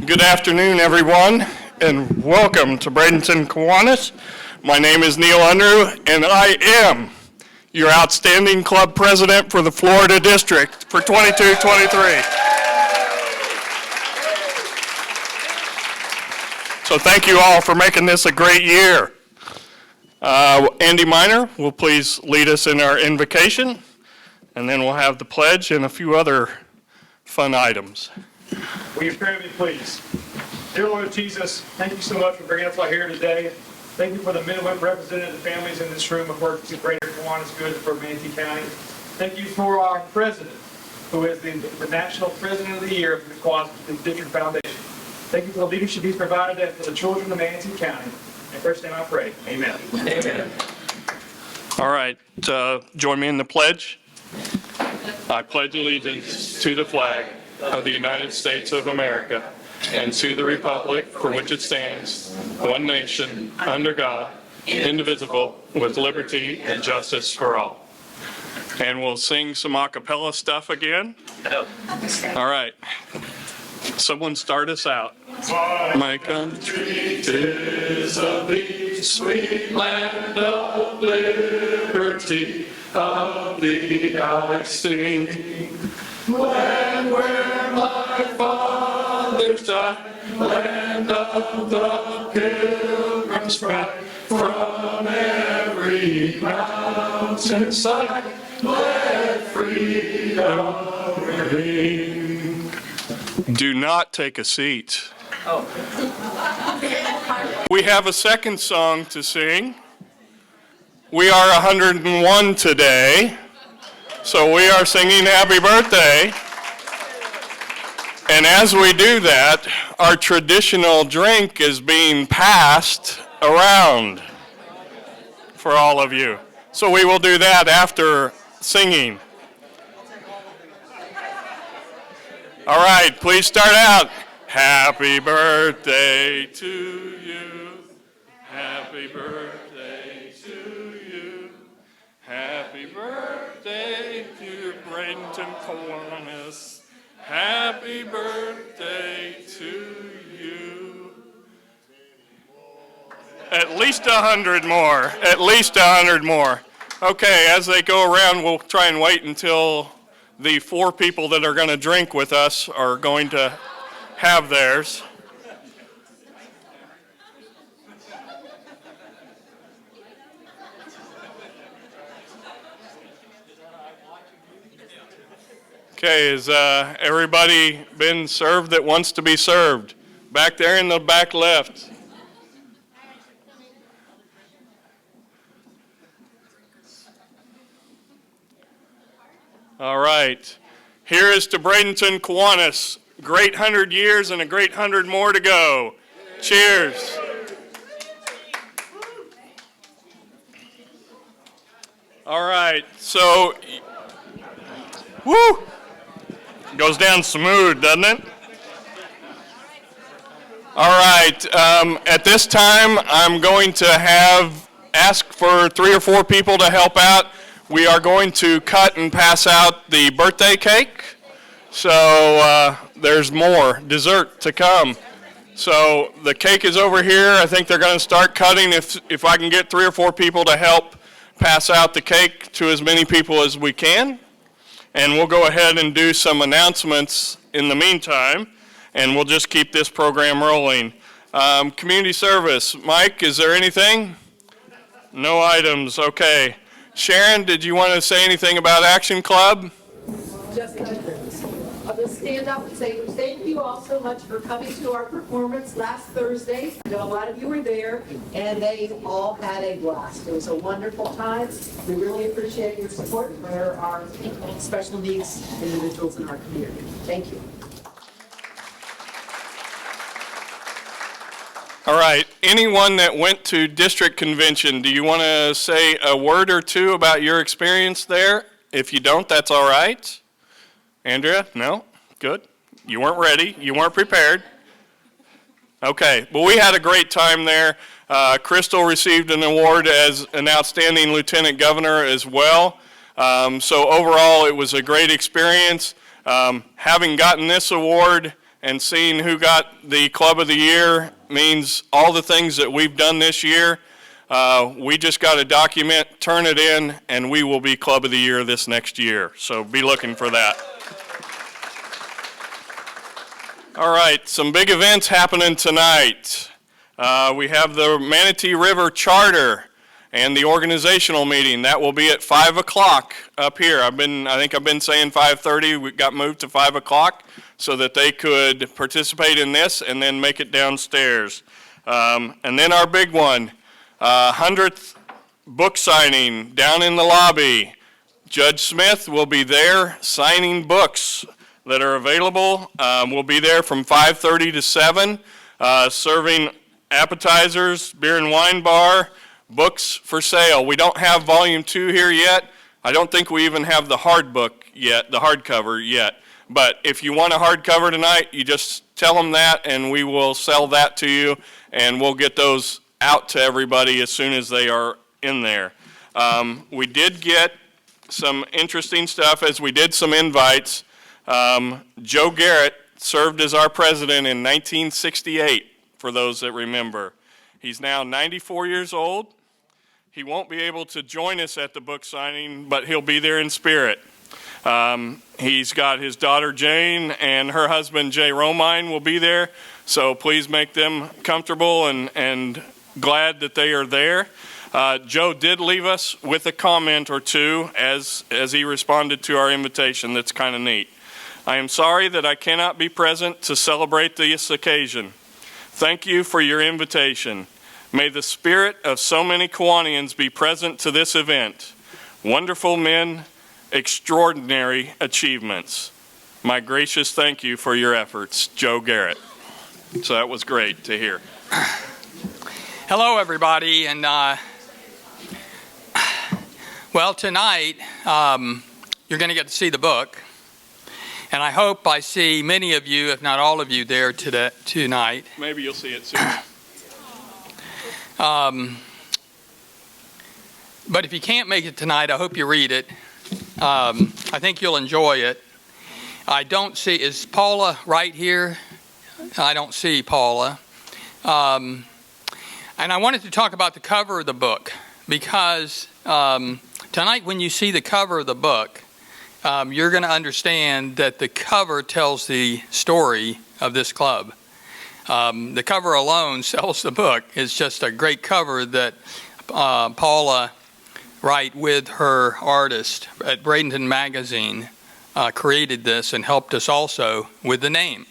Good afternoon, everyone, and welcome to Bradenton Kiwanis. My name is Neil Unruh, and I am your outstanding club president for the Florida District for 22-23. So thank you all for making this a great year. Andy Miner will please lead us in our invocation, and then we'll have the pledge and a few other fun items. Will you pray with me, please? Dear Lord Jesus, thank you so much for bringing us all here today. Thank you for the men and women representing the families in this room of work to Greater Kiwanis Good for Manatee County. Thank you for our president, who is the National President of the Year of the Kiwanis District Foundation. Thank you for the leadership he's provided and for the children of Manatee County. In Christ's name I pray. Amen. Amen. All right, join me in the pledge. I pledge allegiance to the flag of the United States of America and to the republic for which it stands, one nation, under God, indivisible, with liberty and justice for all. And we'll sing some a cappella stuff again. All right. Someone start us out. My country is of thee, sweet land of liberty, of thee I sing. Land where my fathers died, land of the pilgrims' pride, from every mountainside, let freedom ring. Do not take a seat. We have a second song to sing. We are 101 today. So we are singing Happy Birthday. And as we do that, our traditional drink is being passed around for all of you. So we will do that after singing. All right, please start out. Happy birthday to you. Happy birthday to you. Happy birthday, dear Bradenton Kiwanis. Happy birthday to you. At least 100 more. At least 100 more. Okay, as they go around, we'll try and wait until the 4 people that are going to drink with us are going to have theirs. Okay, has everybody been served that wants to be served? Back there in the back left. All right. Here is to Bradenton Kiwanis. Great 100 years and a great 100 more to go. Cheers. All right, so, woo! Goes down smooth, doesn't it? All right, at this time, I'm going to ask for 3 or 4 people to help out. We are going to cut and pass out the birthday cake. So there's more dessert to come. So the cake is over here. I think they're going to start cutting. If I can get 3 or 4 people to help pass out the cake to as many people as we can. And we'll go ahead and do some announcements in the meantime, and we'll just keep this program rolling. Community service. Mike, is there anything? No items. Okay. Sharon, did you want to say anything about Action Club? Just I'll just stand up and say thank you all so much for coming to our performance last Thursday. I know a lot of you were there, and they all had a blast. It was a wonderful time. We really appreciate your support for our special needs individuals in our community. Thank you. All right. Anyone that went to district convention, do you want to say a word or two about your experience there? If you don't, that's all right. Andrea? No? Good. You weren't ready. You weren't prepared. Okay. Well, we had a great time there. Crystal received an award as an outstanding lieutenant governor as well. So overall, it was a great experience. Having gotten this award and seeing who got the Club of the Year means all the things that we've done this year. We just got to document, turn it in, and we will be Club of the Year this next year. So be looking for that. All right, some big events happening tonight. We have the Manatee River Charter and the organizational meeting. That will be at 5 o'clock up here. I think I've been saying 5:30. We got moved to 5 o'clock so that they could participate in this and then make it downstairs. And then our big one, 100th book signing down in the lobby. Judge Smith will be there signing books that are available. We'll be there from 5:30 to 7, serving appetizers, beer and wine bar, books for sale. We don't have volume 2 here yet. I don't think we even have the hard book yet, the hardcover yet. But if you want a hardcover tonight, you just tell them that and we will sell that to you, and we'll get those out to everybody as soon as they are in there. We did get some interesting stuff as we did some invites. Joe Garrett served as our president in 1968, for those that remember. He's now 94 years old. He won't be able to join us at the book signing, but he'll be there in spirit. He's got his daughter Jane and her husband Jay Romine will be there, so please make them comfortable and glad that they are there. Joe did leave us with a comment or two as he responded to our invitation. That's kind of neat. I am sorry that I cannot be present to celebrate this occasion. Thank you for your invitation. May the spirit of so many Kiwanians be present to this event. Wonderful men, extraordinary achievements. My gracious thank you for your efforts, Joe Garrett. So that was great to hear. Hello, everybody, and well, tonight you're going to get to see the book, and I hope I see many of you, if not all of you, there tonight. Maybe you'll see it soon. But if you can't make it tonight, I hope you read it. I think you'll enjoy it. I don't see, is Paula right here? I don't see Paula. And I wanted to talk about the cover of the book because tonight when you see the cover of the book, you're going to understand that the cover tells the story of this club. The cover alone sells the book. It's just a great cover that Paula Wright with her artist at Bradenton Magazine created this and helped us also with the name.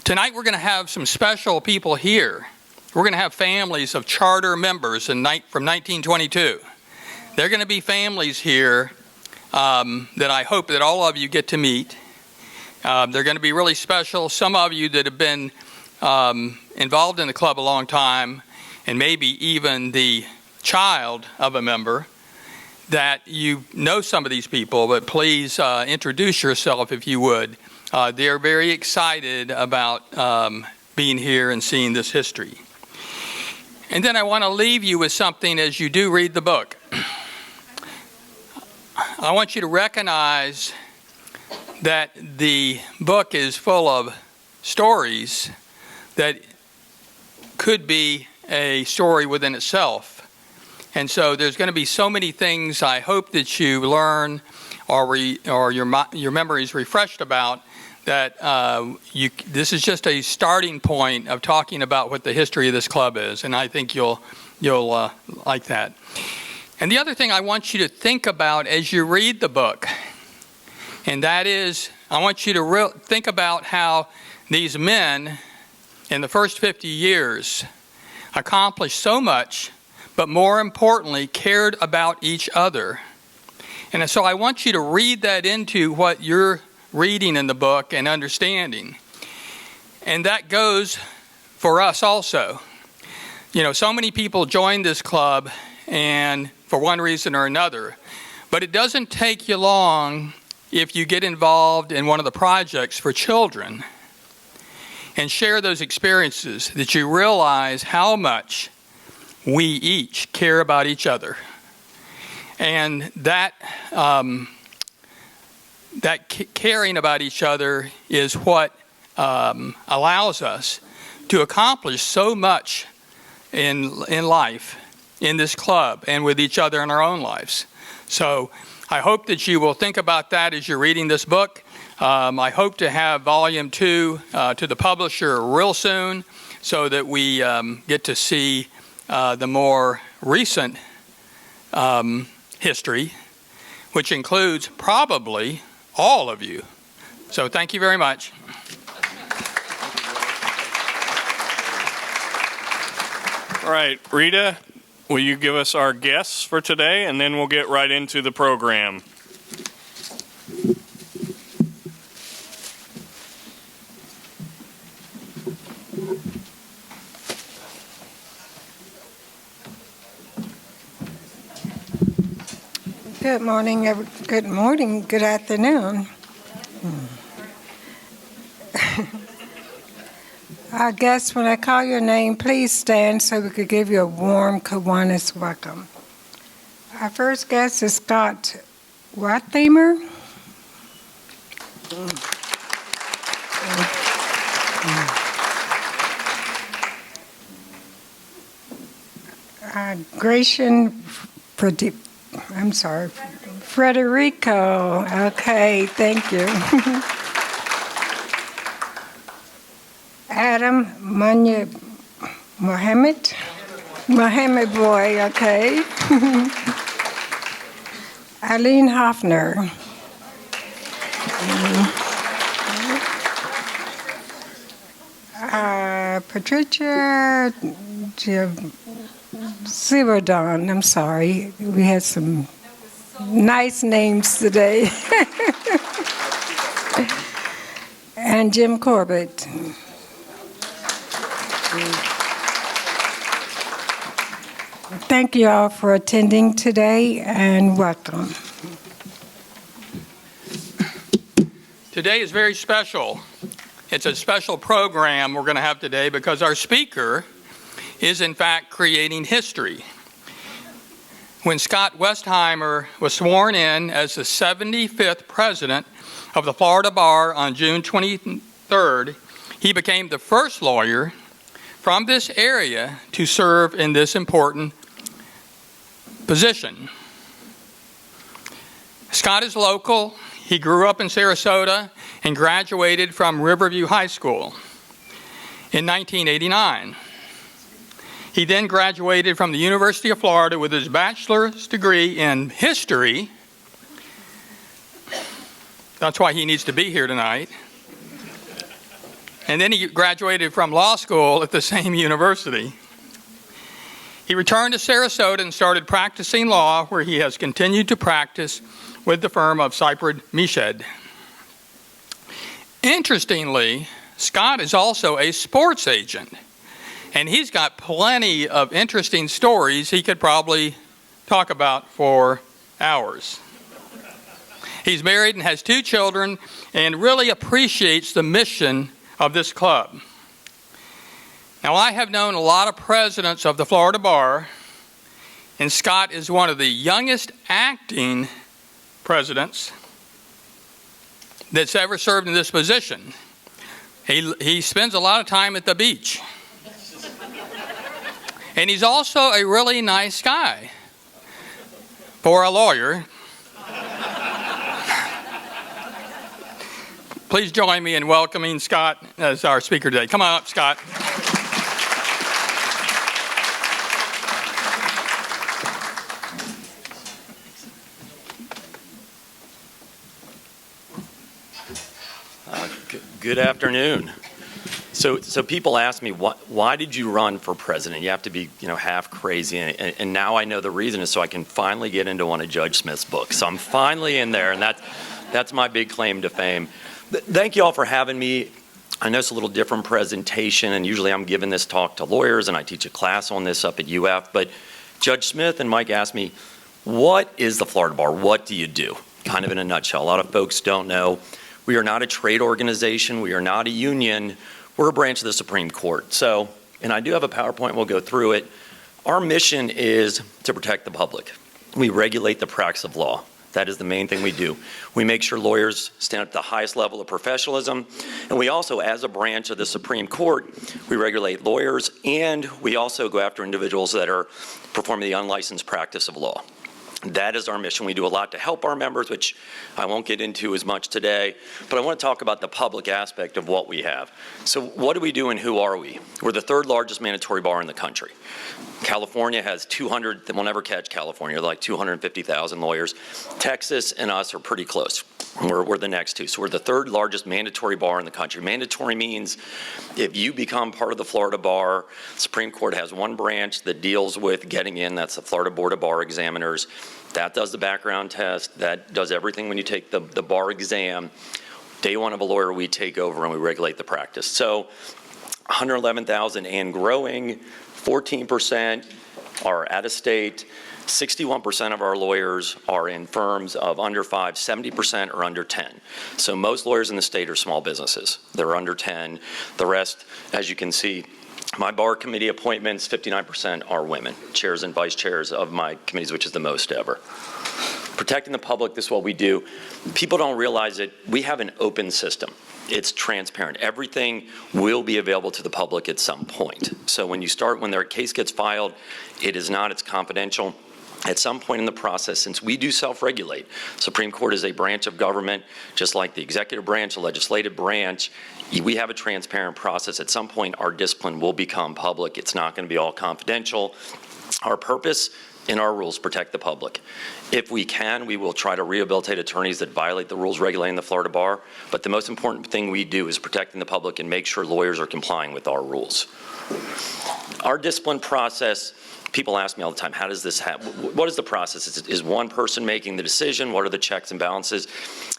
Tonight we're going to have some special people here. We're going to have families of charter members from 1922. They're going to be families here that I hope that all of you get to meet. They're going to be really special. Some of you that have been involved in the club a long time, and maybe even the child of a member, that you know some of these people, but please introduce yourself if you would. They're very excited about being here and seeing this history. And then I want to leave you with something as you do read the book. I want you to recognize that the book is full of stories that could be a story within itself. And so there's going to be so many things I hope that you learn or your memory is refreshed about, that this is just a starting point of talking about what the history of this club is, and I think you'll like that. And the other thing I want you to think about as you read the book, and that is, I want you to think about how these men in the first 50 years accomplished so much, but more importantly, cared about each other. And so I want you to read that into what you're reading in the book and understanding. And that goes for us also. You know, so many people join this club and for one reason or another, but it doesn't take you long if you get involved in one of the projects for children and share those experiences, that you realize how much we each care about each other. And that that caring about each other is what allows us to accomplish so much in life, in this club, and with each other in our own lives. So I hope that you will think about that as you're reading this book. I hope to have volume 2 to the publisher real soon so that we get to see the more recent history, which includes probably all of you. So thank you very much. All right, Rita, will you give us our guests for today, and then we'll get right into the program. Good morning, good afternoon. I guess when I call your name, please stand so we could give you a warm Kiwanis welcome. Our first guest is Scott Westhimer. Frederico. Okay, thank you. Adam Mohammed boy, okay. Eileen Hoffner. Patricia Ziverdon, I'm sorry. We had some nice names today. And Jim Corbett. Thank you all for attending today and welcome. Today is very special. It's a special program we're going to have today because our speaker is in fact creating history. When Scott Westheimer was sworn in as the 75th president of the Florida Bar on June 23rd, he became the first lawyer from this area to serve in this important position. Scott is local. He grew up in Sarasota and graduated from Riverview High School in 1989. He then graduated from the University of Florida with his bachelor's degree in history. That's why he needs to be here tonight. And then he graduated from law school at the same university. He returned to Sarasota and started practicing law, where he has continued to practice with the firm of Seifert Mieshed. Interestingly, Scott is also a sports agent, and he's got plenty of interesting stories he could probably talk about for hours. He's married and has 2 children and really appreciates the mission of this club. Now, I have known a lot of presidents of the Florida Bar, and Scott is one of the youngest acting presidents that's ever served in this position. He spends a lot of time at the beach. And he's also a really nice guy for a lawyer. Please join me in welcoming Scott as our speaker today. Come on up, Scott. Good afternoon. So people ask me, why did you run for president? You have to be, half crazy. And now I know the reason is so I can finally get into one of Judge Smith's books. So I'm finally in there, and that's my big claim to fame. Thank you all for having me. I know it's a little different presentation, and usually I'm giving this talk to lawyers, and I teach a class on this up at UF. But Judge Smith and Mike asked me, what is the Florida Bar? What do you do? Kind of in a nutshell. A lot of folks don't know. We are not a trade organization. We are not a union. We're a branch of the Supreme Court. So, and I do have a PowerPoint. We'll go through it. Our mission is to protect the public. We regulate the practice of law. That is the main thing we do. We make sure lawyers stand at the highest level of professionalism, and we also, as a branch of the Supreme Court, we regulate lawyers, and we also go after individuals that are performing the unlicensed practice of law. That is our mission. We do a lot to help our members, which I won't get into as much today, but I want to talk about the public aspect of what we have. So what do we do and who are we? We're the third largest mandatory bar in the country. California has 200, we'll never catch California, like 250,000 lawyers. Texas and us are pretty close. We're the next two. So we're the third largest mandatory bar in the country. Mandatory means if you become part of the Florida Bar, Supreme Court has one branch that deals with getting in, that's the Florida Board of Bar Examiners. That does the background test, that does everything when you take the bar exam. Day one of a lawyer, we take over and we regulate the practice. So 111,000 and growing, 14% are out of state. 61% of our lawyers are in firms of under 5, 70% are under 10. So most lawyers in the state are small businesses. They're under 10. The rest, as you can see, my bar committee appointments, 59% are women, chairs and vice chairs of my committees, which is the most ever. Protecting the public, this is what we do. People don't realize it. We have an open system. It's transparent. Everything will be available to the public at some point. So when their case gets filed, it's confidential. At some point in the process, since we do self-regulate, Supreme Court is a branch of government, just like the executive branch, the legislative branch. We have a transparent process. At some point, our discipline will become public. It's not going to be all confidential. Our purpose in our rules, protect the public. If we can, we will try to rehabilitate attorneys that violate the rules regulating the Florida Bar. But the most important thing we do is protecting the public and make sure lawyers are complying with our rules. Our discipline process, people ask me all the time, how does this happen? What is the process? Is one person making the decision? What are the checks and balances?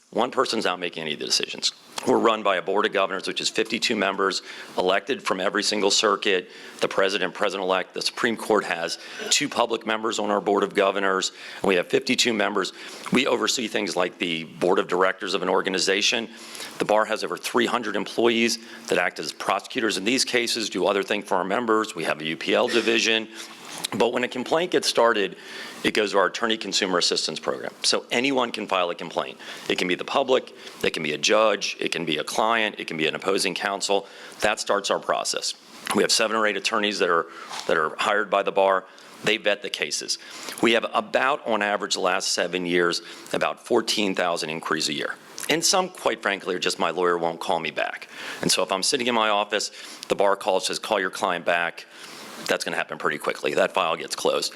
One person's not making any of the decisions. We're run by a board of governors, which is 52 members, elected from every single circuit. The president, president-elect, the Supreme Court has 2 public members on our board of governors, and we have 52 members. We oversee things like the board of directors of an organization. The bar has over 300 employees that act as prosecutors in these cases, do other things for our members. We have a UPL division. But when a complaint gets started, it goes to our Attorney Consumer Assistance Program. So anyone can file a complaint. It can be the public, it can be a judge, it can be a client, it can be an opposing counsel. That starts our process. We have 7 or 8 attorneys that are hired by the bar. They vet the cases. We have about, on average, the last 7 years, about 14,000 inquiries a year. And some, quite frankly, are just my lawyer won't call me back. And so if I'm sitting in my office, the bar calls, says, call your client back. That's going to happen pretty quickly. That file gets closed.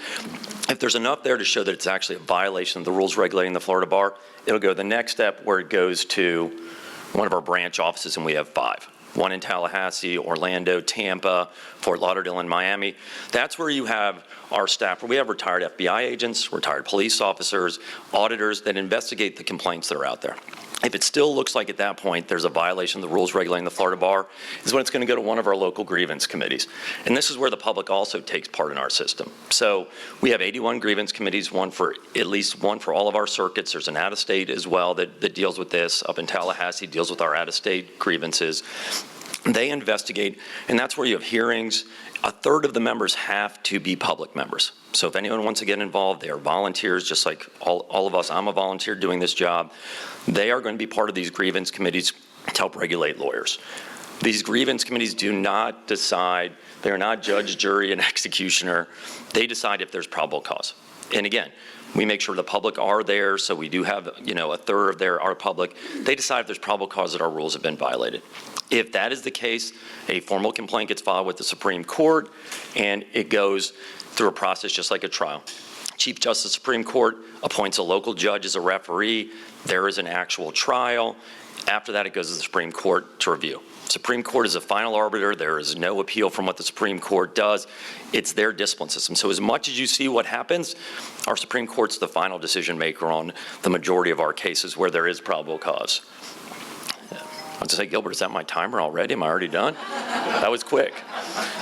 If there's enough there to show that it's actually a violation of the rules regulating the Florida Bar, it'll go the next step where it goes to one of our branch offices, and we have 5. One in Tallahassee, Orlando, Tampa, Fort Lauderdale, and Miami. That's where you have our staff, where we have retired FBI agents, retired police officers, auditors that investigate the complaints that are out there. If it still looks like at that point there's a violation of the rules regulating the Florida Bar, is when it's going to go to one of our local grievance committees. And this is where the public also takes part in our system. So we have 81 grievance committees, at least one for all of our circuits. There's an out-of-state as well that deals with this. Up in Tallahassee, deals with our out-of-state grievances. They investigate, and that's where you have hearings. A third of the members have to be public members. So if anyone wants to get involved, they are volunteers, just like all of us. I'm a volunteer doing this job. They are going to be part of these grievance committees to help regulate lawyers. These grievance committees do not decide. They are not judge, jury, and executioner. They decide if there's probable cause. And again, we make sure the public are there, so we do have, a third of our public. They decide if there's probable cause that our rules have been violated. If that is the case, a formal complaint gets filed with the Supreme Court, and it goes through a process just like a trial. Chief Justice of the Supreme Court appoints a local judge as a referee. There is an actual trial. After that, it goes to the Supreme Court to review. Supreme Court is a final arbiter. There is no appeal from what the Supreme Court does. It's their discipline system. So as much as you see what happens, our Supreme Court's the final decision maker on the majority of our cases where there is probable cause. I was going to say, Gilbert, is that my timer already? Am I already done? That was quick.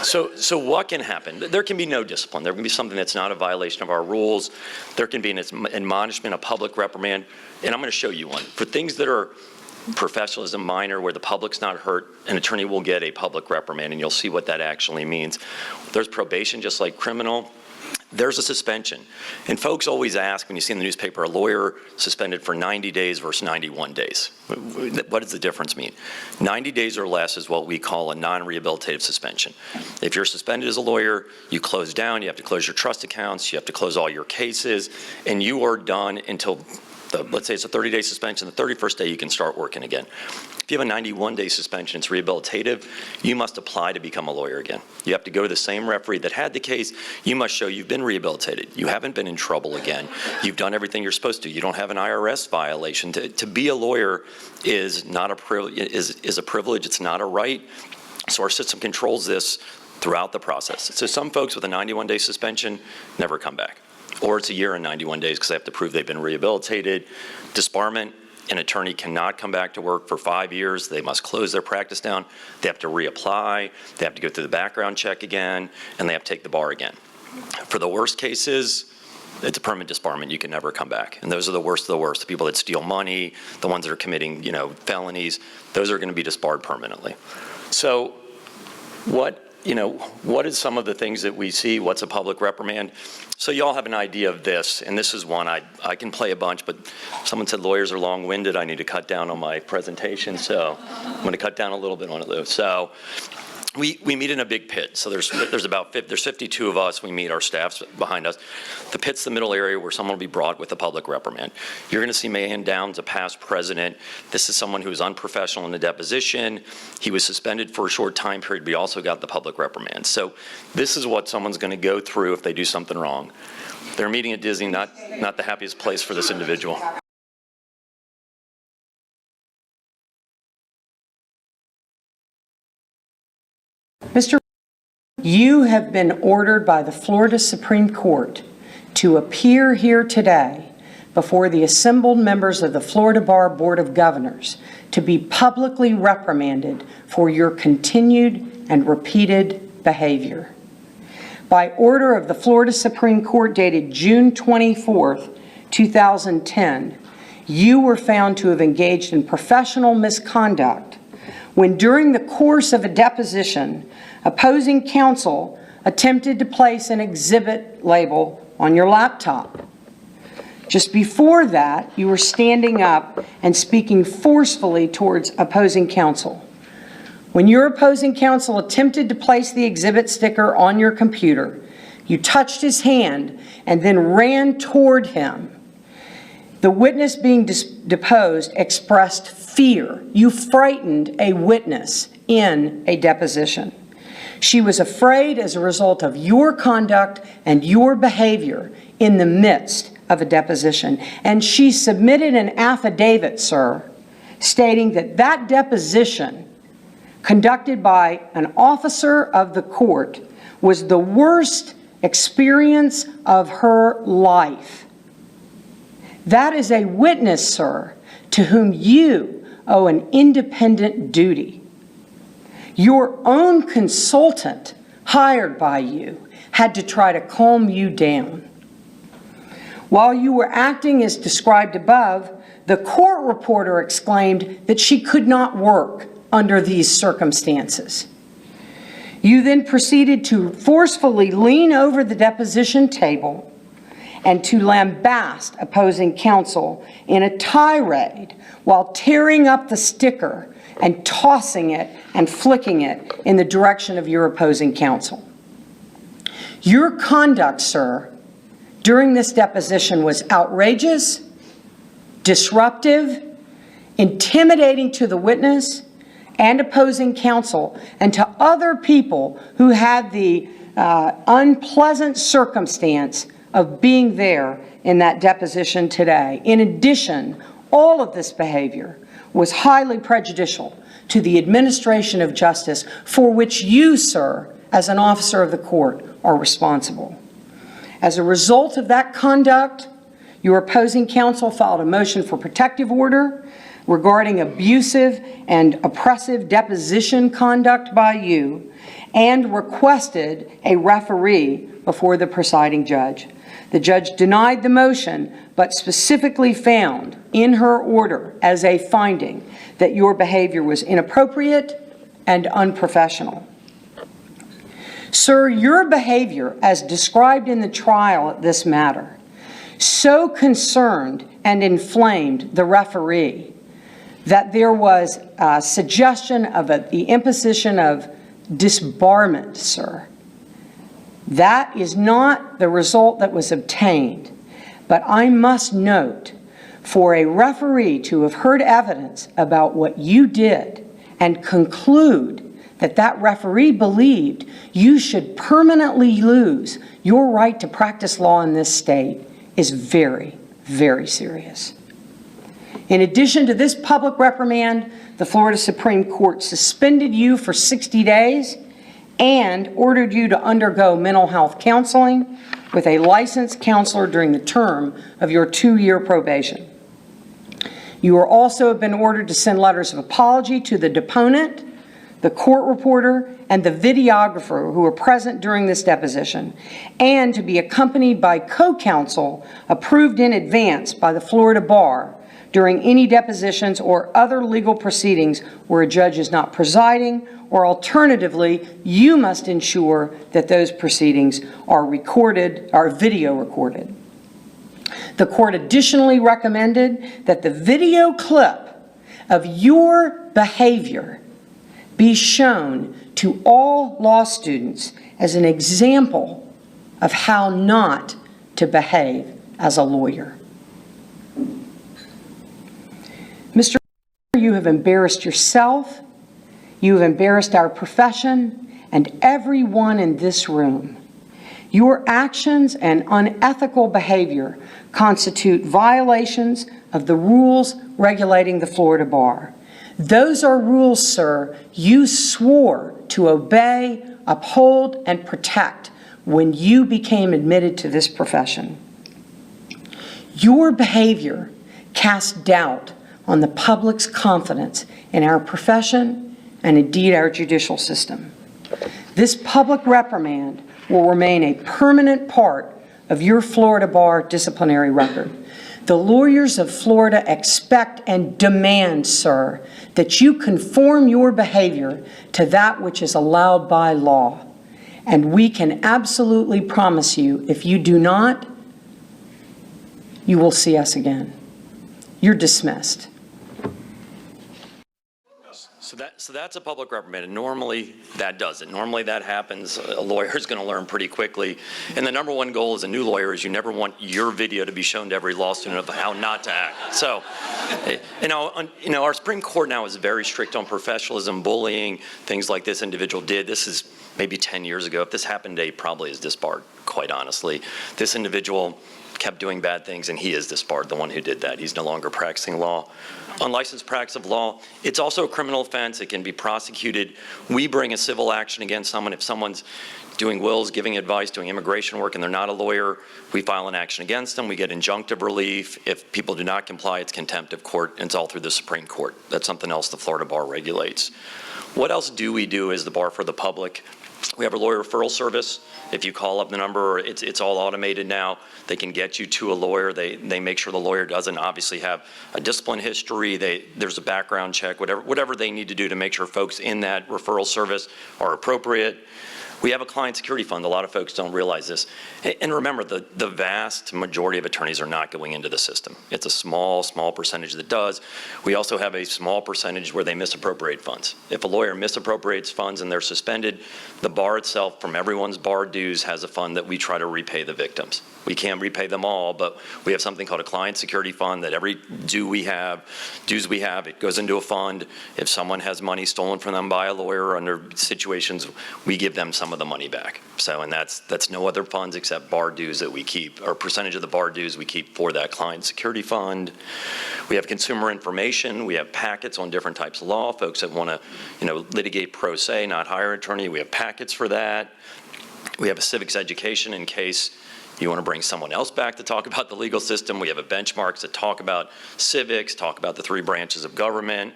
So what can happen? There can be no discipline. There can be something that's not a violation of our rules. There can be an admonishment, a public reprimand, and I'm going to show you one. For things that are professionalism minor, where the public's not hurt, an attorney will get a public reprimand, and you'll see what that actually means. There's probation, just like criminal. there's a suspension. And folks always ask, when you see in the newspaper, a lawyer suspended for 90 days versus 91 days. What does the difference mean? 90 days or less is what we call a non-rehabilitative suspension. If you're suspended as a lawyer, you close down, you have to close your trust accounts, you have to close all your cases, and you are done until, let's say it's a 30-day suspension, the 31st day you can start working again. If you have a 91-day suspension, it's rehabilitative, you must apply to become a lawyer again. You have to go to the same referee that had the case. You must show you've been rehabilitated. You haven't been in trouble again. You've done everything you're supposed to. You don't have an IRS violation. To be a lawyer is not a privilege, is a privilege. It's not a right. So our system controls this throughout the process. So some folks with a 91-day suspension never come back. Or it's a year and 91 days because they have to prove they've been rehabilitated. Disbarment, an attorney cannot come back to work for 5 years. They must close their practice down. They have to reapply. They have to go through the background check again, and they have to take the bar again. For the worst cases, it's a permanent disbarment. You can never come back. And those are the worst of the worst. The people that steal money, the ones that are committing, felonies, those are going to be disbarred permanently. So what is some of the things that we see? What's a public reprimand? So you all have an idea of this, and this is one. I can play a bunch, but someone said lawyers are long-winded. I need to cut down on my presentation, so I'm going to cut down a little bit on it. So we meet in a big pit. So there's 52 of us. We meet, our staff's behind us. The pit's the middle area where someone will be brought with a public reprimand. You're going to see Mahan Downs, a past president. This is someone who was unprofessional in the deposition. He was suspended for a short time period, but he also got the public reprimand. So this is what someone's going to go through if they do something wrong. They're meeting at Disney, not the happiest place for this individual. Mr. You have been ordered by the Florida Supreme Court to appear here today before the assembled members of the Florida Bar Board of Governors to be publicly reprimanded for your continued and repeated behavior. By order of the Florida Supreme Court dated June 24th, 2010, you were found to have engaged in professional misconduct when during the course of a deposition, opposing counsel attempted to place an exhibit label on your laptop. Just before that, you were standing up and speaking forcefully towards opposing counsel. When your opposing counsel attempted to place the exhibit sticker on your computer, you touched his hand and then ran toward him. The witness being deposed expressed fear. You frightened a witness in a deposition. She was afraid as a result of your conduct and your behavior in the midst of a deposition. And she submitted an affidavit, sir, stating that that deposition conducted by an officer of the court was the worst experience of her life. That is a witness, sir, to whom you owe an independent duty. Your own consultant hired by you had to try to calm you down. While you were acting as described above, the court reporter exclaimed that she could not work under these circumstances. You then proceeded to forcefully lean over the deposition table and to lambast opposing counsel in a tirade while tearing up the sticker and tossing it and flicking it in the direction of your opposing counsel. Your conduct, sir, during this deposition was outrageous, disruptive, intimidating to the witness and opposing counsel and to other people who had the unpleasant circumstance of being there in that deposition today. In addition, all of this behavior was highly prejudicial to the administration of justice for which you, sir, as an officer of the court, are responsible. As a result of that conduct, your opposing counsel filed a motion for protective order regarding abusive and oppressive deposition conduct by you and requested a referee before the presiding judge. The judge denied the motion, but specifically found in her order as a finding that your behavior was inappropriate and unprofessional. Sir, your behavior as described in the trial at this matter so concerned and inflamed the referee that there was a suggestion of the imposition of disbarment, sir. That is not the result that was obtained. But I must note, for a referee to have heard evidence about what you did and conclude that that referee believed you should permanently lose your right to practice law in this state is very, very serious. In addition to this public reprimand, the Florida Supreme Court suspended you for 60 days and ordered you to undergo mental health counseling with a licensed counselor during the term of your 2-year probation. You are also have been ordered to send letters of apology to the deponent, the court reporter, and the videographer who were present during this deposition, and to be accompanied by co-counsel approved in advance by the Florida Bar during any depositions or other legal proceedings where a judge is not presiding, or alternatively, you must ensure that those proceedings are recorded, are video recorded. The court additionally recommended that the video clip of your behavior be shown to all law students as an example of how not to behave as a lawyer. Mr. You have embarrassed yourself, you have embarrassed our profession, and everyone in this room. Your actions and unethical behavior constitute violations of the rules regulating the Florida Bar. Those are rules, sir, you swore to obey, uphold, and protect when you became admitted to this profession. Your behavior casts doubt on the public's confidence in our profession and indeed our judicial system. This public reprimand will remain a permanent part of your Florida Bar disciplinary record. The lawyers of Florida expect and demand, sir, that you conform your behavior to that which is allowed by law. And we can absolutely promise you, if you do not, you will see us again. You're dismissed. So that's a public reprimand, and normally that does it. Normally that happens. A lawyer is going to learn pretty quickly. And the number one goal as a new lawyer is you never want your video to be shown to every law student of how not to act. So, our Supreme Court now is very strict on professionalism, bullying, things like this individual did. This is maybe 10 years ago. If this happened today, probably is disbarred, quite honestly. This individual kept doing bad things, and he is disbarred, the one who did that. He's no longer practicing law. Unlicensed practice of law, it's also a criminal offense. It can be prosecuted. We bring a civil action against someone. If someone's doing wills, giving advice, doing immigration work, and they're not a lawyer, we file an action against them. We get injunctive relief. If people do not comply, it's contempt of court, and it's all through the Supreme Court. That's something else the Florida Bar regulates. What else do we do as the bar for the public? We have a lawyer referral service. If you call up the number, it's all automated now. They can get you to a lawyer. They make sure the lawyer doesn't obviously have a discipline history. There's a background check, whatever they need to do to make sure folks in that referral service are appropriate. We have a client security fund. A lot of folks don't realize this. And remember, the vast majority of attorneys are not going into the system. It's a small percentage that does. We also have a small percentage where they misappropriate funds. If a lawyer misappropriates funds and they're suspended, the bar itself, from everyone's bar dues, has a fund that we try to repay the victims. We can't repay them all, but we have something called a client security fund that every dues we have, it goes into a fund. If someone has money stolen from them by a lawyer under situations, we give them some of the money back. So, and that's no other funds except bar dues that we keep, or percentage of the bar dues we keep for that client security fund. We have consumer information. We have packets on different types of law. Folks that want to, litigate pro se, not hire an attorney, we have packets for that. We have a civics education in case you want to bring someone else back to talk about the legal system. We have a benchmarks that talk about civics, talk about the 3 branches of government.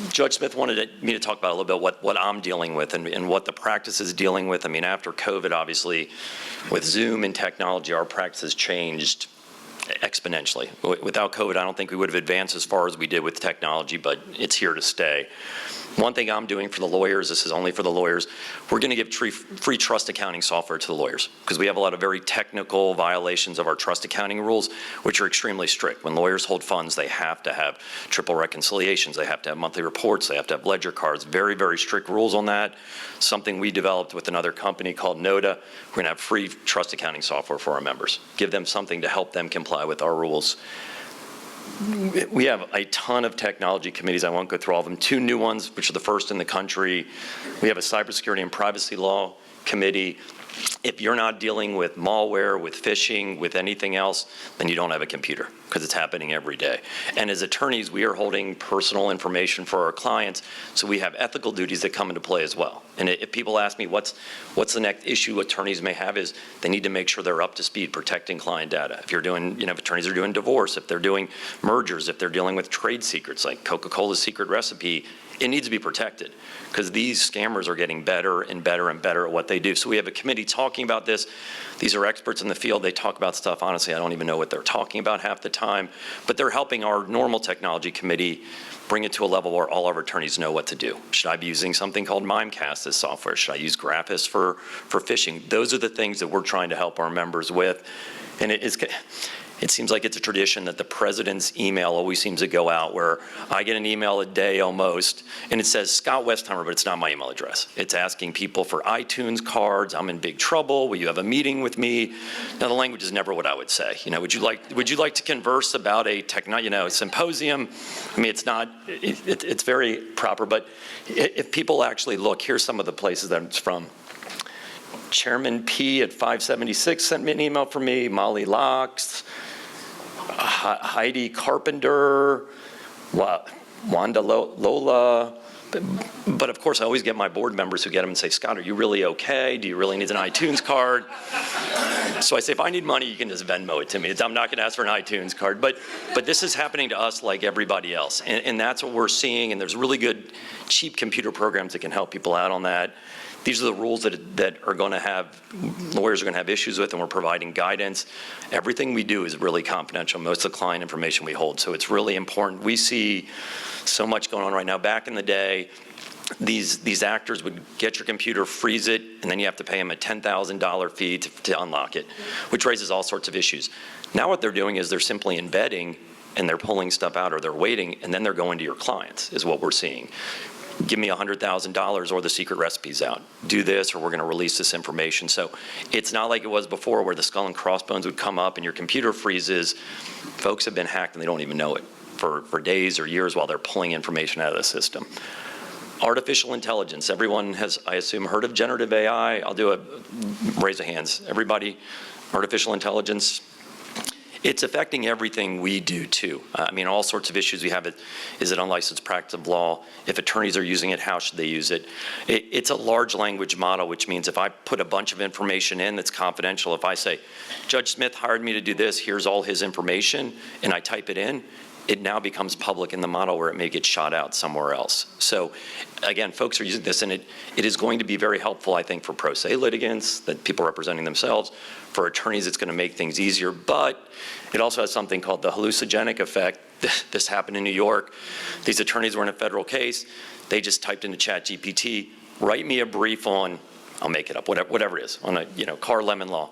Judge Smith wanted me to talk about a little bit what I'm dealing with and what the practice is dealing with. I mean, after COVID, obviously, with Zoom and technology, our practice has changed exponentially. Without COVID, I don't think we would have advanced as far as we did with technology, but it's here to stay. One thing I'm doing for the lawyers, this is only for the lawyers, we're going to give free trust accounting software to the lawyers because we have a lot of very technical violations of our trust accounting rules, which are extremely strict. When lawyers hold funds, they have to have triple reconciliations, they have to have monthly reports, they have to have ledger cards, very, very strict rules on that. Something we developed with another company called Noda. We're going to have free trust accounting software for our members, give them something to help them comply with our rules. We have a ton of technology committees. I won't go through all of them. 2 new ones, which are the first in the country. We have a cybersecurity and privacy law committee. If you're not dealing with malware, with phishing, with anything else, then you don't have a computer because it's happening every day. And as attorneys, we are holding personal information for our clients, so we have ethical duties that come into play as well. And if people ask me what's the next issue attorneys may have is they need to make sure they're up to speed protecting client data. If you're doing, if attorneys are doing divorce, if they're doing mergers, if they're dealing with trade secrets like Coca-Cola's secret recipe, it needs to be protected because these scammers are getting better and better and better at what they do. So we have a committee talking about this. These are experts in the field. They talk about stuff, honestly, I don't even know what they're talking about half the time, but they're helping our normal technology committee bring it to a level where all our attorneys know what to do. Should I be using something called Mimecast as software? Should I use Graphis for phishing? Those are the things that we're trying to help our members with. And it seems like it's a tradition that the president's email always seems to go out where I get an email a day almost, and it says Scott Westheimer, but it's not my email address. It's asking people for iTunes cards. I'm in big trouble. Will you have a meeting with me? Now, the language is never what I would say. Would you like to converse about a symposium? I mean, it's not. It's very proper. But if people actually look, here's some of the places that it's from. Chairman P at 576 sent me an email from me. Molly Locks, Heidi Carpenter, Wanda Lola. But of course, I always get my board members who get them and say, Scott, are you really okay? Do you really need an iTunes card? So I say, if I need money, you can just Venmo it to me. I'm not going to ask for an iTunes card. But this is happening to us like everybody else. And that's what we're seeing. And there's really good, cheap computer programs that can help people out on that. These are the rules that are going to have, lawyers are going to have issues with, and we're providing guidance. Everything we do is really confidential. Most of the client information we hold, so it's really important. We see so much going on right now. Back in the day, these actors would get your computer, freeze it, and then you have to pay them a $10,000 fee to unlock it, which raises all sorts of issues. Now what they're doing is they're simply embedding, and they're pulling stuff out, or they're waiting, and then they're going to your clients, is what we're seeing. Give me $100,000 or the secret recipe's out. Do this or we're going to release this information. So it's not like it was before where the skull and crossbones would come up and your computer freezes. Folks have been hacked and they don't even know it for days or years while they're pulling information out of the system. Artificial intelligence. Everyone has, I assume, heard of generative AI. I'll do a raise of hands. Everybody, artificial intelligence. It's affecting everything we do too. I mean, all sorts of issues we have. Is it unlicensed practice of law? If attorneys are using it, how should they use it? It's a large language model, which means if I put a bunch of information in that's confidential, if I say, Judge Smith hired me to do this, here's all his information, and I type it in, it now becomes public in the model where it may get shot out somewhere else. So again, folks are using this, and it is going to be very helpful, I think, for pro se litigants, that people representing themselves. For attorneys, it's going to make things easier, but it also has something called the hallucinogenic effect. This happened in New York. These attorneys were in a federal case. They just typed into ChatGPT, write me a brief on, I'll make it up, whatever it is, on a car lemon law.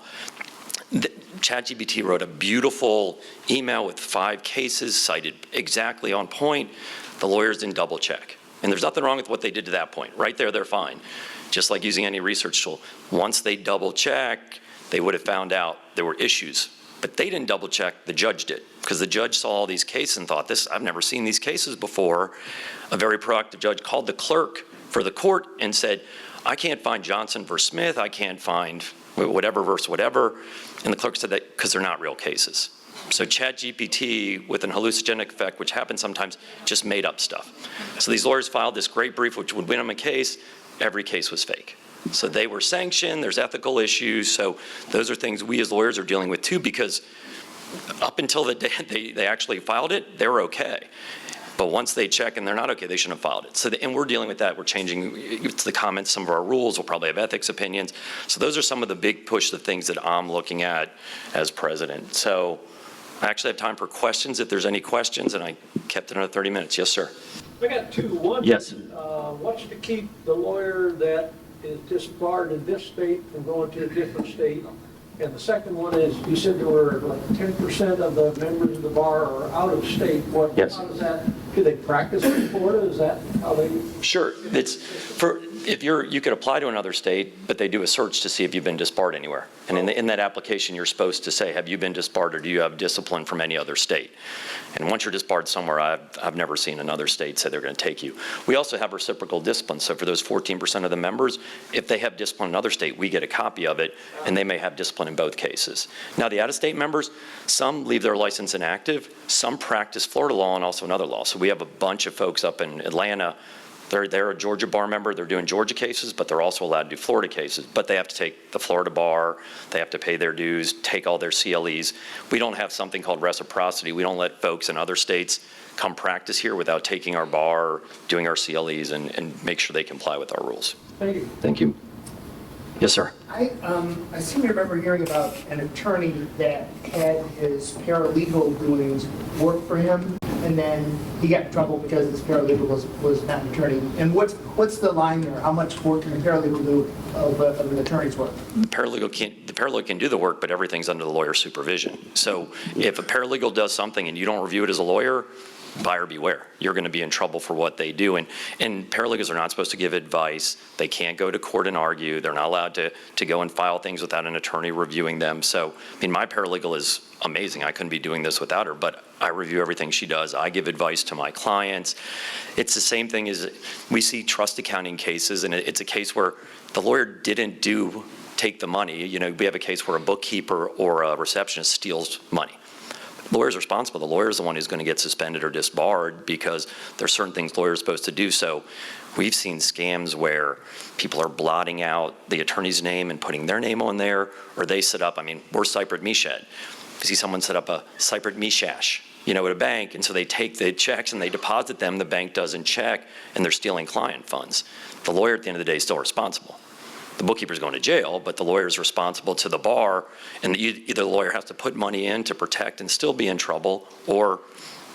ChatGPT wrote a beautiful email with 5 cases cited exactly on point. The lawyers didn't double check. And there's nothing wrong with what they did to that point. Right there, they're fine. Just like using any research tool. Once they double check, they would have found out there were issues. But they didn't double check, the judge did. Because the judge saw all these cases and thought, I've never seen these cases before. A very proactive judge called the clerk for the court and said, I can't find Johnson versus Smith, I can't find whatever versus whatever. And the clerk said that because they're not real cases. So ChatGPT, with an hallucinogenic effect, which happens sometimes, just made up stuff. So these lawyers filed this great brief which would win them a case. Every case was fake. So they were sanctioned, there's ethical issues. So those are things we as lawyers are dealing with too, because up until the day they actually filed it, they were okay. But once they check and they're not okay, they shouldn't have filed it. So, and we're dealing with that. We're changing the comments, some of our rules. We'll probably have ethics opinions. So those are some of the big push, the things that I'm looking at as president. So I actually have time for questions if there's any questions, and I kept it under 30 minutes. Yes, sir. I got two. One, Yes. what's to keep the lawyer that is disbarred in this state from going to a different state? And the second one is, you said there were like 10% of the members of the bar are out of state. Yes. How does that, do they practice in Florida? Is that how they? Sure. It's for if you could apply to another state, but they do a search to see if you've been disbarred anywhere. And in that application, you're supposed to say, have you been disbarred or do you have discipline from any other state? And once you're disbarred somewhere, I've never seen another state say they're going to take you. We also have reciprocal discipline. So for those 14% of the members, if they have discipline in another state, we get a copy of it, and they may have discipline in both cases. Now, the out-of-state members, some leave their license inactive, some practice Florida law and also another law. So we have a bunch of folks up in Atlanta. They're a Georgia bar member. They're doing Georgia cases, but they're also allowed to do Florida cases. But they have to take the Florida bar. They have to pay their dues, take all their CLEs. We don't have something called reciprocity. We don't let folks in other states come practice here without taking our bar, doing our CLEs, and make sure they comply with our rules. Thank you. Thank you. Yes, sir. I seem to remember hearing about an attorney that had his paralegal doing work for him, and then he got in trouble because his paralegal was not an attorney. And what's the line there? How much work can a paralegal do of an attorney's work? The paralegal can do the work, but everything's under the lawyer's supervision. So if a paralegal does something and you don't review it as a lawyer, buyer beware. You're going to be in trouble for what they do. And paralegals are not supposed to give advice. They can't go to court and argue. They're not allowed to go and file things without an attorney reviewing them. So, I mean, my paralegal is amazing. I couldn't be doing this without her, but I review everything she does. I give advice to my clients. It's the same thing as we see trust accounting cases, and it's a case where the lawyer didn't take the money. You know, we have a case where a bookkeeper or a receptionist steals money. The lawyer's responsible. The lawyer's the one who's going to get suspended or disbarred because there's certain things lawyers are supposed to do. So we've seen scams where people are blotting out the attorney's name and putting their name on there, or they set up, I mean, we're Cypred Meshed. You see someone set up a Cypred Meshash, you know, at a bank, and so they take the checks and they deposit them, the bank doesn't check, and they're stealing client funds. The lawyer at the end of the day is still responsible. The bookkeeper's going to jail, but the lawyer's responsible to the bar, and either the lawyer has to put money in to protect and still be in trouble, or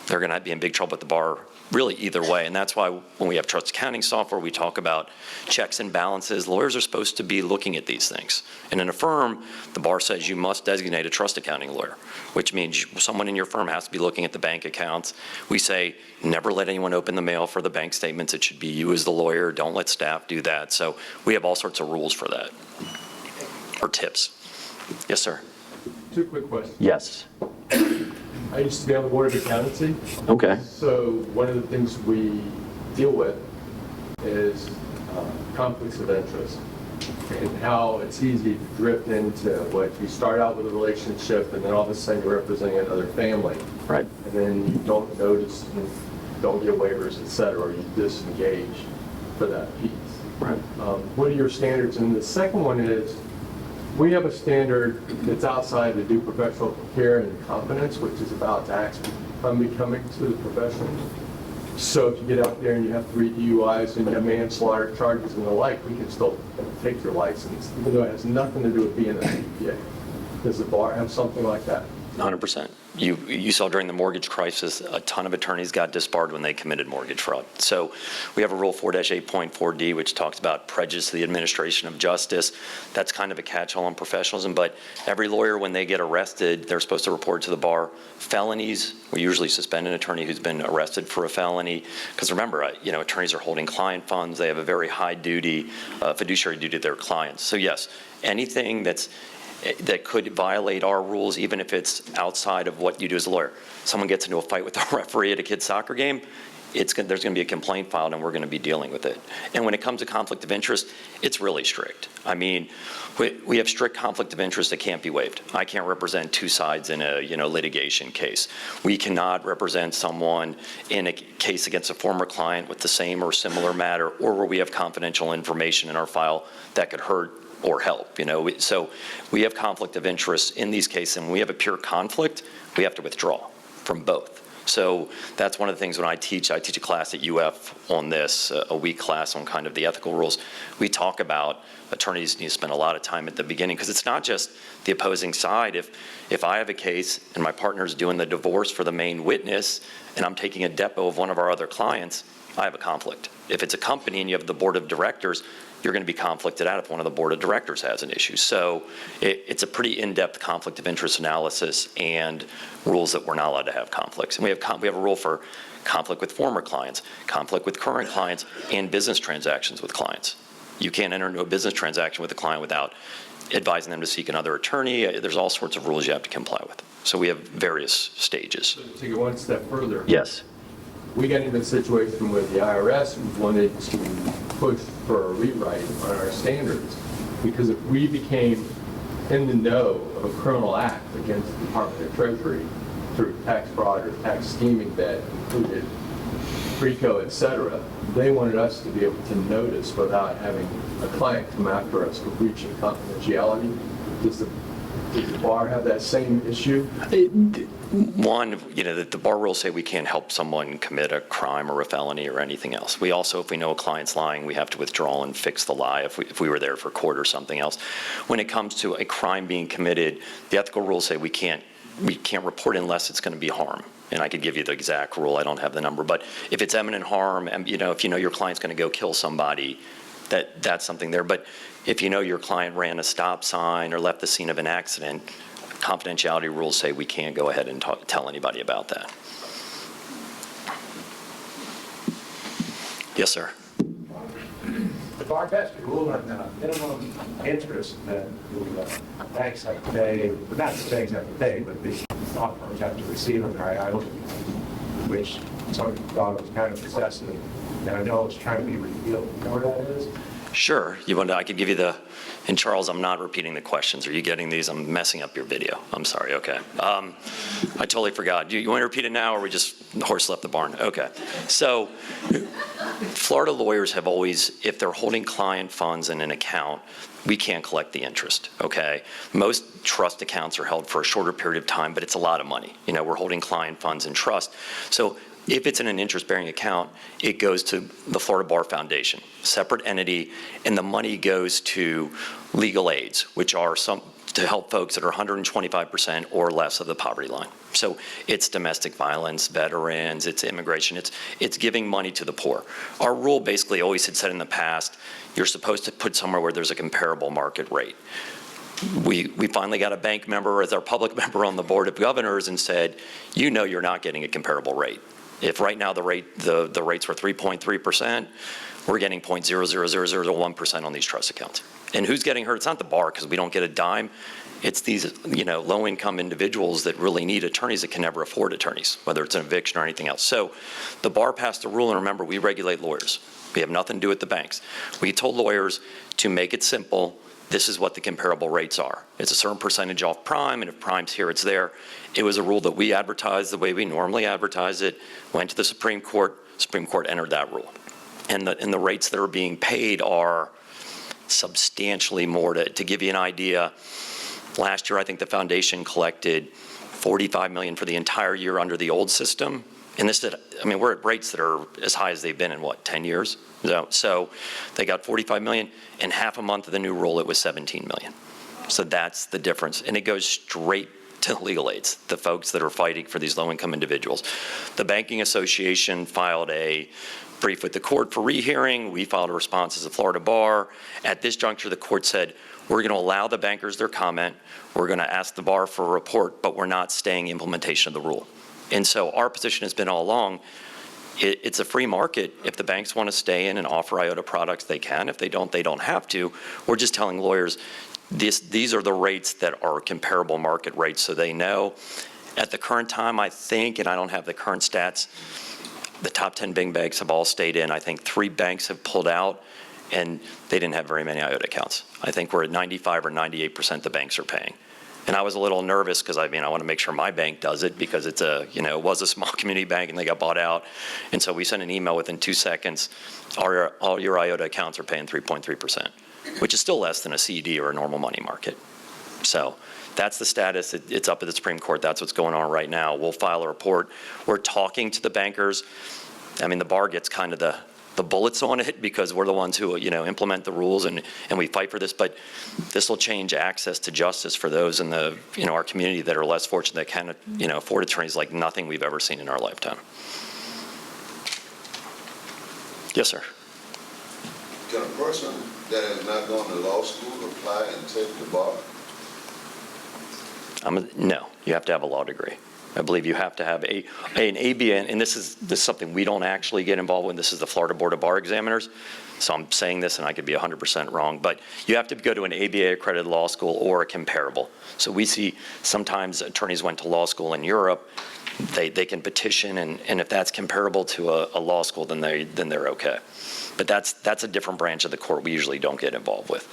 they're going to be in big trouble at the bar, really either way. And that's why when we have trust accounting software, we talk about checks and balances. Lawyers are supposed to be looking at these things. And in a firm, the bar says you must designate a trust accounting lawyer, which means someone in your firm has to be looking at the bank accounts. We say never let anyone open the mail for the bank statements. It should be you as the lawyer. Don't let staff do that. So we have all sorts of rules for that, or tips. Yes, sir. Two quick questions. Yes. I used to be on the Board of Accountancy, Okay. so one of the things we deal with is conflicts of interest and how it's easy to drift into what you start out with a relationship and then all of a sudden you're representing another family. Right. And then you don't notice, and don't get waivers, et cetera, or you disengage for that piece. Right. What are your standards? And the second one is, we have a standard that's outside the due professional care and competence, which is about tax unbecoming to the profession. So if you get out there and you have 3 DUIs and you have manslaughter charges and the like, we can still take your license, even though it has nothing to do with being a CPA. Does the bar have something like that? 100%. You saw during the mortgage crisis, a ton of attorneys got disbarred when they committed mortgage fraud. So we have a Rule 4-8.4D, which talks about prejudice to the administration of justice. That's kind of a catch-all on professionalism, but every lawyer, when they get arrested, they're supposed to report to the bar. Felonies, we usually suspend an attorney who's been arrested for a felony, because remember, you know, attorneys are holding client funds. They have a very high duty, fiduciary duty to their clients. So yes, anything that could violate our rules, even if it's outside of what you do as a lawyer. Someone gets into a fight with a referee at a kid's soccer game, there's going to be a complaint filed and we're going to be dealing with it. And when it comes to conflict of interest, it's really strict. I mean, we have strict conflict of interest that can't be waived. I can't represent two sides in a litigation case. We cannot represent someone in a case against a former client with the same or similar matter, or where we have confidential information in our file that could hurt or help, So we have conflict of interest in these cases, and when we have a pure conflict, we have to withdraw from both. So that's one of the things when I teach a class at UF on this, a week class on kind of the ethical rules. We talk about attorneys need to spend a lot of time at the beginning, because it's not just the opposing side. If I have a case and my partner's doing the divorce for the main witness and I'm taking a depo of one of our other clients, I have a conflict. If it's a company and you have the board of directors, you're going to be conflicted out if one of the board of directors has an issue. So it's a pretty in-depth conflict of interest analysis and rules that we're not allowed to have conflicts. And we have a rule for conflict with former clients, conflict with current clients, and business transactions with clients. You can't enter into a business transaction with a client without advising them to seek another attorney. There's all sorts of rules you have to comply with. So we have various stages. So to take it one step further. Yes. We got into a situation where the IRS wanted to push for a rewrite on our standards, because if we became in the know of a criminal act against the Department of Treasury through tax fraud or tax scheming that included RICO, et cetera, they wanted us to be able to notice without having a client come after us for breaching confidentiality. Does the bar have that same issue? One, the bar rules say we can't help someone commit a crime or a felony or anything else. We also, if we know a client's lying, we have to withdraw and fix the lie if we were there for court or something else. When it comes to a crime being committed, the ethical rules say we can't report unless it's going to be harm. And I could give you the exact rule. I don't have the number. But if it's imminent harm, and if you know your client's going to go kill somebody, that's something there. But if you know your client ran a stop sign or left the scene of an accident, confidentiality rules say we can't go ahead and tell anybody about that. Yes, sir. The bar passed a rule on minimum interest that the banks have to pay, not the banks have to pay, but the law firms have to receive on their IOTA, which some thought was kind of excessive, and I know it's trying to be repealed. You know what that is? Sure. I could give you and Charles, I'm not repeating the questions. Are you getting these? I'm messing up your video. I'm sorry. Okay. I totally forgot. You want to repeat it now, or we just horse left the barn? Okay. So Florida lawyers have always, if they're holding client funds in an account, we can't collect the interest, okay? Most trust accounts are held for a shorter period of time, but it's a lot of money. We're holding client funds in trust. So if it's in an interest-bearing account, it goes to the Florida Bar Foundation, separate entity, and the money goes to legal aids, which are to help folks that are 125% or less of the poverty line. So it's domestic violence, veterans, it's immigration, it's giving money to the poor. Our rule basically always had said in the past, you're supposed to put somewhere where there's a comparable market rate. We finally got a bank member as our public member on the board of governors and said, you're not getting a comparable rate. If right now the rates were 3.3%, we're getting 0.00001% on these trust accounts. And who's getting hurt? It's not the bar, because we don't get a dime. It's these low-income individuals that really need attorneys that can never afford attorneys, whether it's an eviction or anything else. So the bar passed a rule, and remember, we regulate lawyers. We have nothing to do with the banks. We told lawyers to make it simple. This is what the comparable rates are. It's a certain percentage off prime, and if prime's here, it's there. It was a rule that we advertised the way we normally advertise it, went to the Supreme Court. Supreme Court entered that rule. And the rates that are being paid are substantially more. To give you an idea, last year I think the foundation collected $45 million for the entire year under the old system. And we're at rates that are as high as they've been in 10 years? So they got $45 million. In half a month of the new rule, it was $17 million. So that's the difference. And it goes straight to legal aids, the folks that are fighting for these low-income individuals. The Banking Association filed a brief with the court for rehearing. We filed a response as a Florida bar. At this juncture, the court said, we're going to allow the bankers their comment. We're going to ask the bar for a report, but we're not staying implementation of the rule. And so our position has been all along, it's a free market. If the banks want to stay in and offer IOTA products, they can. If they don't have to. We're just telling lawyers, these are the rates that are comparable market rates, so they know. At the current time, I think, and I don't have the current stats, the top 10 big banks have all stayed in. I think 3 banks have pulled out, and they didn't have very many IOTA accounts. I think we're at 95 or 98% the banks are paying. And I was a little nervous because I want to make sure my bank does it, because it's it was a small community bank and they got bought out. And so we sent an email within 2 seconds, all your IOTA accounts are paying 3.3%, which is still less than a CD or a normal money market. So That's the status. It's up at the Supreme Court. That's what's going on right now. We'll file a report. We're talking to the bankers. I mean, the bar gets kind of the bullets on it because we're the ones who, implement the rules and we fight for this. But this will change access to justice for those in the, our community that are less fortunate that can, afford attorneys like nothing we've ever seen in our lifetime. Yes, sir. Can a person that has not gone to law school apply and take the bar? No, you have to have a law degree. I believe you have to have an ABA, and this is something we don't actually get involved with. This is the Florida Board of Bar Examiners. So I'm saying this, and I could be 100% wrong, but you have to go to an ABA accredited law school or a comparable. So we see sometimes attorneys went to law school in Europe. They can petition, and if that's comparable to a law school, then they're okay. But that's a different branch of the court we usually don't get involved with.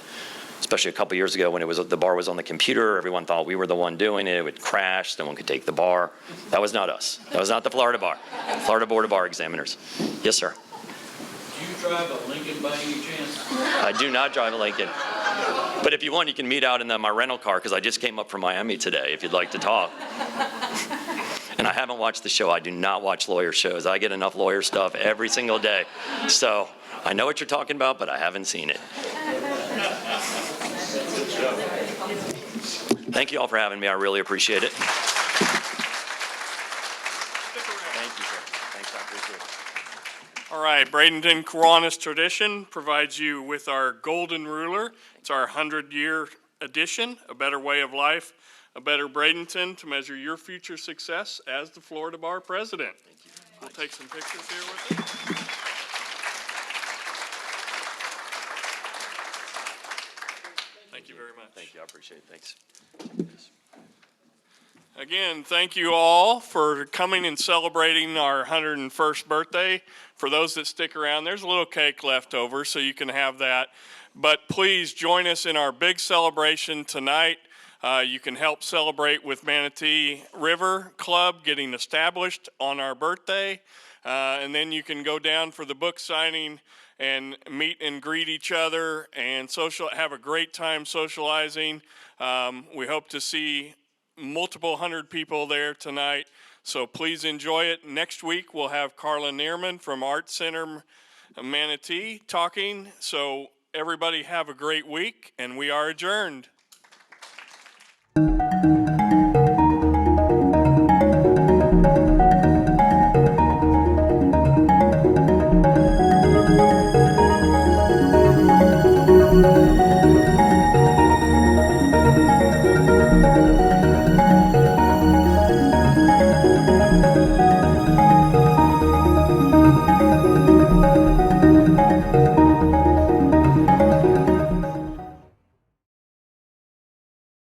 Especially a couple years ago when the bar was on the computer, everyone thought we were the one doing it. It would crash, no one could take the bar. That was not us. That was not the Florida Bar. Florida Board of Bar Examiners. Yes, sir. Do you drive a Lincoln by any chance? I do not drive a Lincoln. But if you want, you can meet out in my rental car because I just came up from Miami today if you'd like to talk. And I haven't watched the show. I do not watch lawyer shows. I get enough lawyer stuff every single day. So I know what you're talking about, but I haven't seen it. Thank you all for having me. I really appreciate it. Thank you, sir. Thanks, I appreciate it. All right, Bradenton Kiwanis tradition provides you with our golden ruler. It's our 100-year edition, a better way of life, a better Bradenton to measure your future success as the Florida Bar President. Thank you. We'll take some pictures here with you. Thank you very much. Thank you. I appreciate it. Thanks. Again, thank you all for coming and celebrating our 101st birthday. For those that stick around, there's a little cake left over, so you can have that. But please join us in our big celebration tonight. You can help celebrate with Manatee River Club getting established on our birthday. And then you can go down for the book signing and meet and greet each other and have a great time socializing. We hope to see multiple hundred people there tonight, so please enjoy it. Next week we'll have Carla Neerman from Art Center Manatee talking, so everybody have a great week, and we are adjourned.